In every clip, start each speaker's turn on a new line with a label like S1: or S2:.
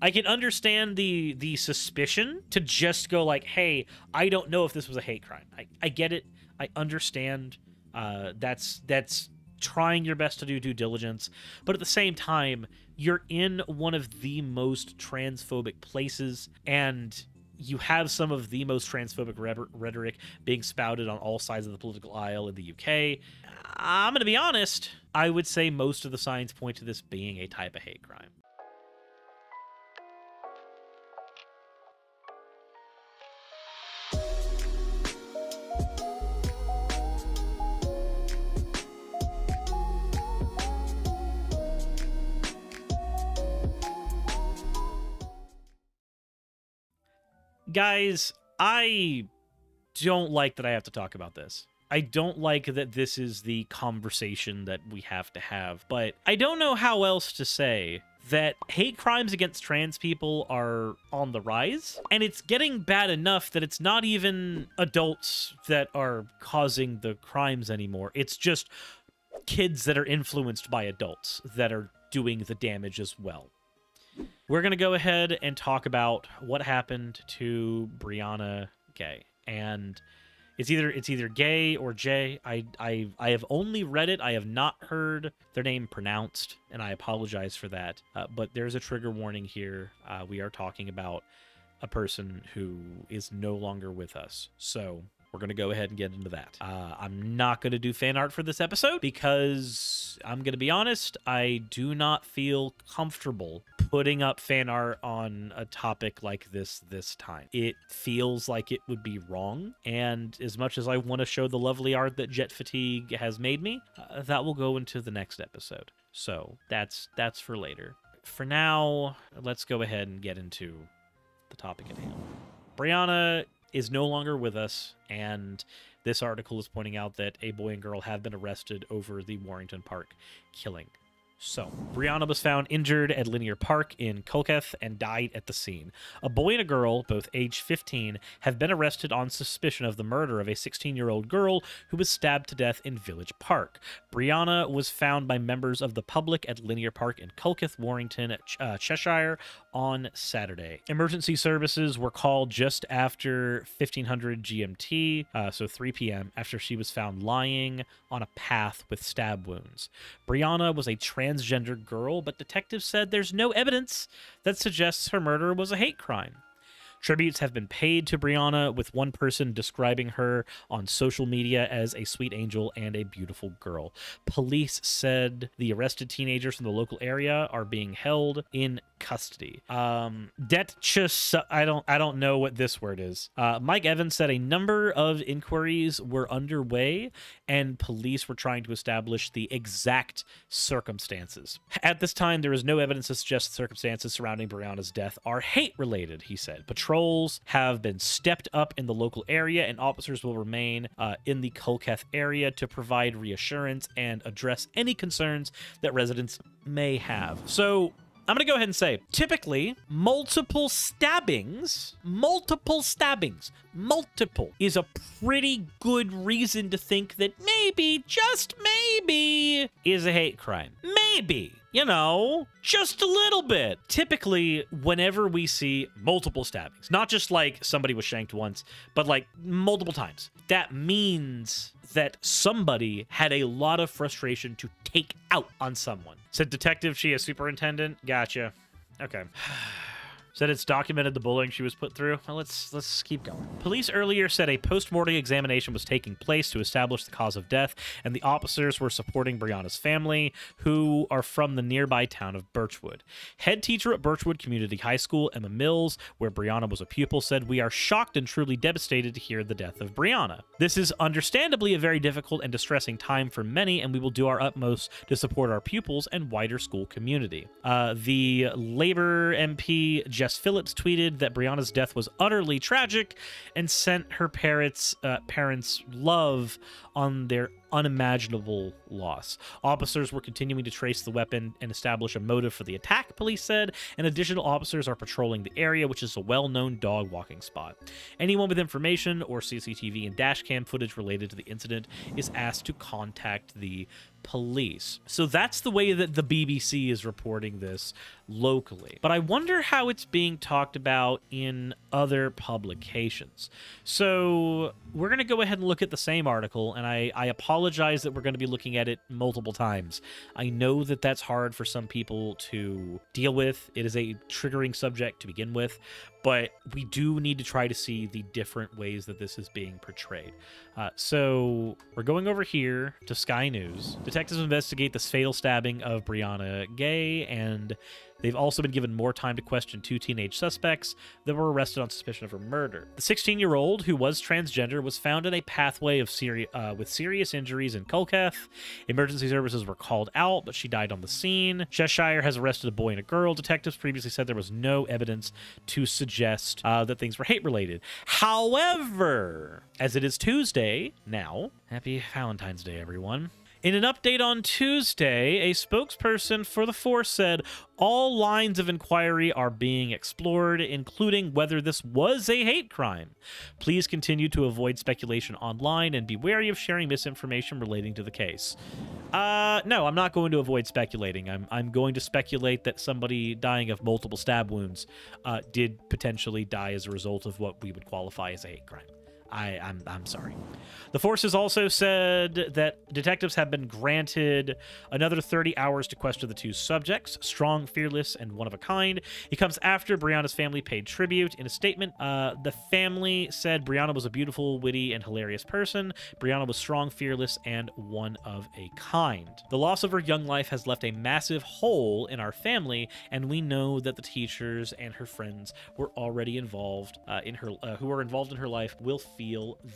S1: I can understand the suspicion to just go like, hey, I don't know if this was a hate crime. I get it. I understand. That's trying your best to do due diligence, but at the same time, you're in one of the most transphobic places, and you have some of the most transphobic rhetoric being spouted on all sides of the political aisle in the UK. I'm going to be honest, I would say most of the signs point to this being a type of hate crime. Guys, I don't like that I have to talk about this. I don't like that this is the conversation that we have to have, but I don't know how else to say that hate crimes against trans people are on the rise, and it's getting bad enough that it's not even adults that are causing the crimes anymore. It's just kids that are influenced by adults that are doing the damage as well. We're going to go ahead and talk about what happened to Brianna Ghey. And it's either Gay or Jay. I have only read it. I have not heard their name pronounced, and I apologize for that. But there's a trigger warning here. We are talking about a person who is no longer with us. So we're going to go ahead and get into that. I'm not going to do fan art for this episode because I'm going to be honest, I do not feel comfortable putting up fan art on a topic like this time. It feels like it would be wrong, and as much as I want to show the lovely art that Jet Fatigue has made me, that will go into the next episode. So that's for later. For now, let's go ahead and get into the topic at hand. Brianna is no longer with us, and this article is pointing out that a boy and girl have been arrested over the Warrington Park killing. So, Brianna was found injured at Linear Park in Colchester and died at the scene. A boy and a girl, both age 15, have been arrested on suspicion of the murder of a 16-year-old girl who was stabbed to death in Village Park. Brianna was found by members of the public at Linear Park in Colchester, Warrington, Cheshire, on Saturday. Emergency services were called just after 1500 GMT, so 3 p.m., after she was found lying on a path with stab wounds. Brianna was a transgender girl, but detectives said there's no evidence that suggests her murder was a hate crime. Tributes have been paid to Brianna, with one person describing her on social media as a sweet angel and a beautiful girl. Police said the arrested teenagers from the local area are being held in custody. I don't know what this word is. Mike Evans said a number of inquiries were underway and police were trying to establish the exact circumstances. At this time, there is no evidence to suggest the circumstances surrounding Brianna's death are hate-related, he said. Patrols have been stepped up in the local area, and officers will remain in the Colchester area to provide reassurance and address any concerns that residents may have. So I'm going to go ahead and say, typically, multiple stabbings is a pretty good reason to think that maybe, just maybe, is a hate crime. Maybe. You know, just a little bit. Typically, whenever we see multiple stabbings, not just like somebody was shanked once, but like multiple times, that means that somebody had a lot of frustration to take out on someone. Said detective, she a superintendent. Gotcha. Okay. Said it's documented the bullying she was put through. Well, let's keep going. Police earlier said a post-mortem examination was taking place to establish the cause of death, and the officers were supporting Brianna's family, who are from the nearby town of Birchwood. Head teacher at Birchwood Community High School, Emma Mills, where Brianna was a pupil, said, "We are shocked and truly devastated to hear the death of Brianna. This is understandably a very difficult and distressing time for many, and we will do our utmost to support our pupils and wider school community." The Labour MP, Jess Phillips, tweeted that Brianna's death was utterly tragic and sent her parents love on their unimaginable loss. Officers were continuing to trace the weapon and establish a motive for the attack, police said, and additional officers are patrolling the area, which is a well-known dog walking spot. Anyone with information or CCTV and dashcam footage related to the incident is asked to contact the police. So that's the way that the BBC is reporting this locally. But I wonder how it's being talked about in other publications. So we're going to go ahead and look at the same article, and I apologize that we're going to be looking at it multiple times. I know that that's hard for some people to deal with. It is a triggering subject to begin with, but we do need to try to see the different ways that this is being portrayed. So we're going over here to Sky News. Detectives investigate this fatal stabbing of Brianna Ghey, and they've also been given more time to question 2 teenage suspects that were arrested on suspicion of her murder. The 16-year-old, who was transgender, was found in a pathway of with serious injuries in Kolketh. Emergency services were called out, but she died on the scene. Cheshire has arrested a boy and a girl. Detectives previously said there was no evidence to suggest that things were hate-related. However, as it is Tuesday now, happy Valentine's Day, everyone. In an update on Tuesday, a spokesperson for the force said all lines of inquiry are being explored, including whether this was a hate crime. Please continue to avoid speculation online and be wary of sharing misinformation relating to the case. No, I'm not going to avoid speculating. I'm going to speculate that somebody dying of multiple stab wounds did potentially die as a result of what we would qualify as a hate crime. I'm sorry. The force has also said that detectives have been granted another 30 hours to question the 2 subjects, strong, fearless, and one of a kind. It comes after Brianna's family paid tribute. In a statement, the family said Brianna was a beautiful, witty, and hilarious person. Brianna was strong, fearless, and one of a kind. The loss of her young life has left a massive hole in our family, and we know that the teachers and her friends were already involved who were involved in her life will feel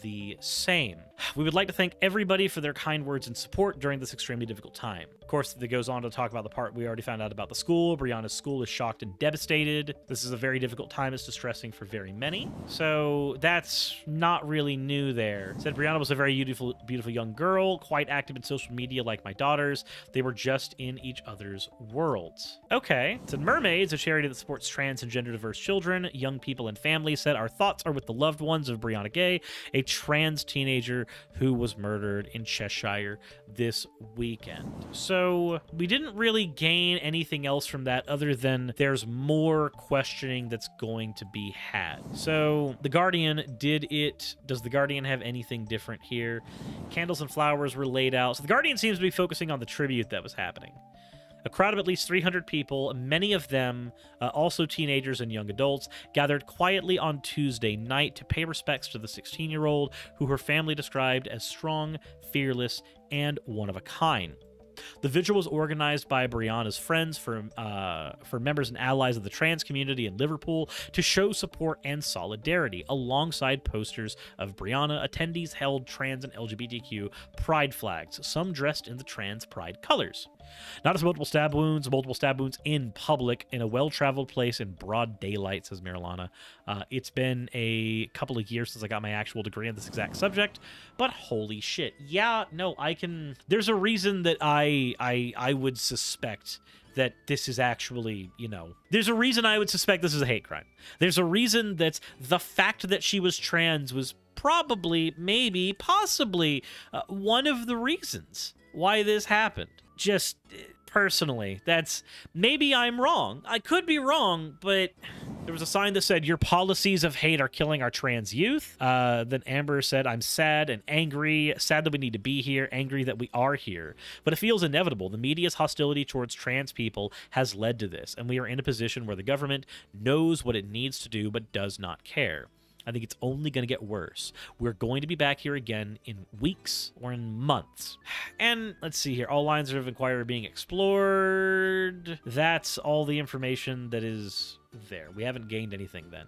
S1: the same. We would like to thank everybody for their kind words and support during this extremely difficult time. Of course, it goes on to talk about the part we already found out about the school. Brianna's school is shocked and devastated. This is a very difficult time. It's distressing for very many. So that's not really new there. Said Brianna was a very beautiful young girl, quite active in social media like my daughters. They were just in each other's worlds. Okay. Said Mermaids, a charity that supports trans and gender diverse children, young people, and families, said our thoughts are with the loved ones of Brianna Ghey, a trans teenager who was murdered in Cheshire this weekend. So we didn't really gain anything else from that other than there's more questioning that's going to be had. So The Guardian does The Guardian have anything different here? Candles and flowers were laid out. So The Guardian seems to be focusing on the tribute that was happening. A crowd of at least 300 people, many of them also teenagers and young adults, gathered quietly on Tuesday night to pay respects to the 16-year-old who her family described as strong, fearless, and one of a kind. The vigil was organized by Brianna's friends for members and allies of the trans community in Liverpool to show support and solidarity. Alongside posters of Brianna, attendees held trans and LGBTQ pride flags, some dressed in the trans pride colors. Not as multiple stab wounds in public in a well-traveled place in broad daylight, says Marilana. It's been a couple of years since I got my actual degree on this exact subject, but holy shit. Yeah, no, there's a reason that I would suspect that this is actually, there's a reason I would suspect this is a hate crime. There's a reason that the fact that she was trans was probably, maybe, possibly one of the reasons why this happened. Just personally, maybe I'm wrong. I could be wrong, but there was a sign that said, your policies of hate are killing our trans youth. Then Amber said, I'm sad and angry, sad that we need to be here, angry that we are here. But it feels inevitable. The media's hostility towards trans people has led to this, and we are in a position where the government knows what it needs to do but does not care. I think it's only going to get worse. We're going to be back here again in weeks or in months. And let's see here. All lines of inquiry are being explored. That's all the information that is there. We haven't gained anything then.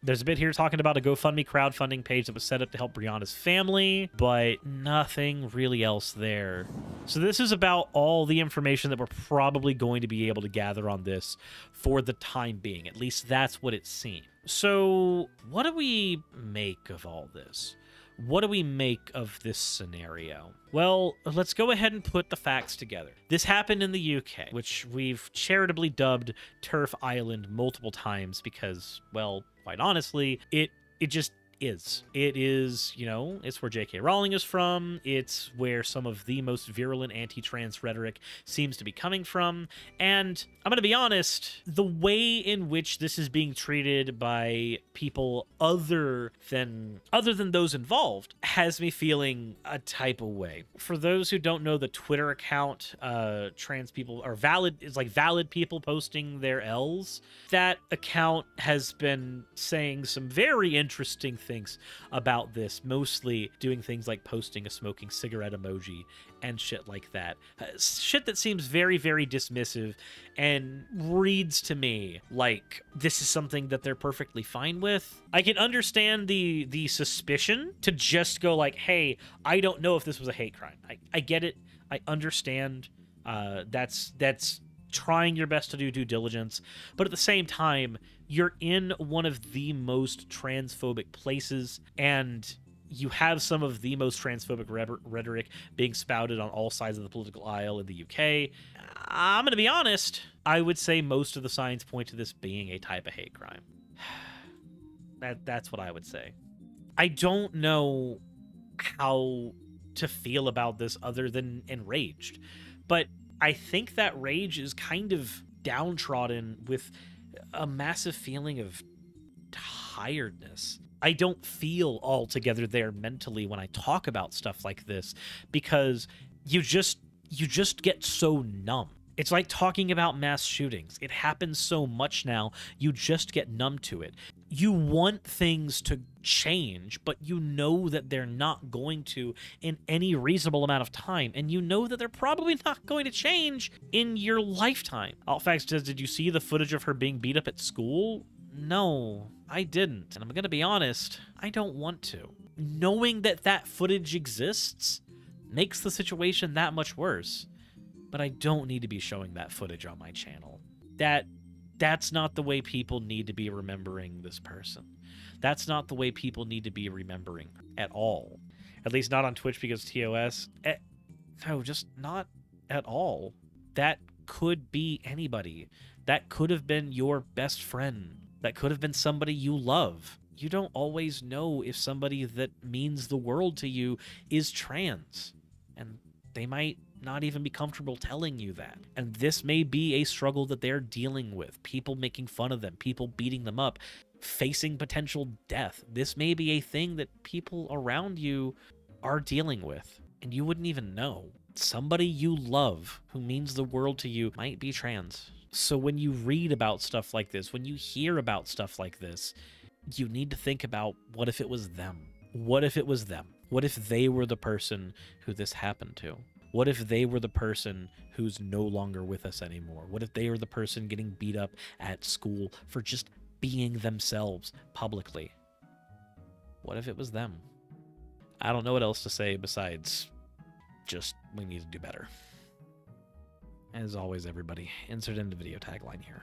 S1: There's a bit here talking about a GoFundMe crowdfunding page that was set up to help Brianna's family, but nothing really else there. So this is about all the information that we're probably going to be able to gather on this for the time being. At least that's what it seems. So what do we make of all this? What do we make of this scenario? Well, let's go ahead and put the facts together. This happened in the UK, which we've charitably dubbed Turf Island multiple times because, well, quite honestly, it just is. It is, you know, it's where J.K. Rowling is from. It's where some of the most virulent anti-trans rhetoric seems to be coming from. And I'm going to be honest, the way in which this is being treated by people other than those involved has me feeling a type of way. For those who don't know the Twitter account, trans people are valid, it's like valid people posting their L's. That account has been saying some very interesting things about this, mostly doing things like posting a smoking cigarette emoji and shit like that. Shit that seems very, very dismissive and reads to me like this is something that they're perfectly fine with. I can understand the suspicion to just go like, hey, I don't know if this was a hate crime. I get it. I understand. That's trying your best to do due diligence, but at the same time, you're in one of the most transphobic places, and you have some of the most transphobic rhetoric being spouted on all sides of the political aisle in the UK. I'm going to be honest, I would say most of the signs point to this being a type of hate crime. That's what I would say. I don't know how to feel about this other than enraged, but I think that rage is kind of downtrodden with a massive feeling of tiredness. I don't feel altogether there mentally when I talk about stuff like this because you just get so numb. It's like talking about mass shootings. It happens so much now, you just get numb to it. You want things to change, but you know that they're not going to in any reasonable amount of time, and you know that they're probably not going to change in your lifetime. Altfax says, did you see the footage of her being beat up at school? No, I didn't. And I'm going to be honest, I don't want to. Knowing that that footage exists makes the situation that much worse. But I don't need to be showing that footage on my channel. That's not the way people need to be remembering this person. That's not the way people need to be remembering at all. At least not on Twitch because TOS. No, just not at all. That could be anybody. That could have been your best friend. That could have been somebody you love. You don't always know if somebody that means the world to you is trans. And they might not even be comfortable telling you that. And this may be a struggle that they're dealing with. People making fun of them, people beating them up, facing potential death. This may be a thing that people around you are dealing with, and you wouldn't even know. Somebody you love who means the world to you might be trans. So when you read about stuff like this, when you hear about stuff like this, you need to think about, what if it was them? What if it was them? What if they were the person who this happened to? What if they were the person who's no longer with us anymore? What if they were the person getting beat up at school for just being themselves publicly? What if it was them? I don't know what else to say besides just we need to do better. As always, everybody, insert into video tagline here.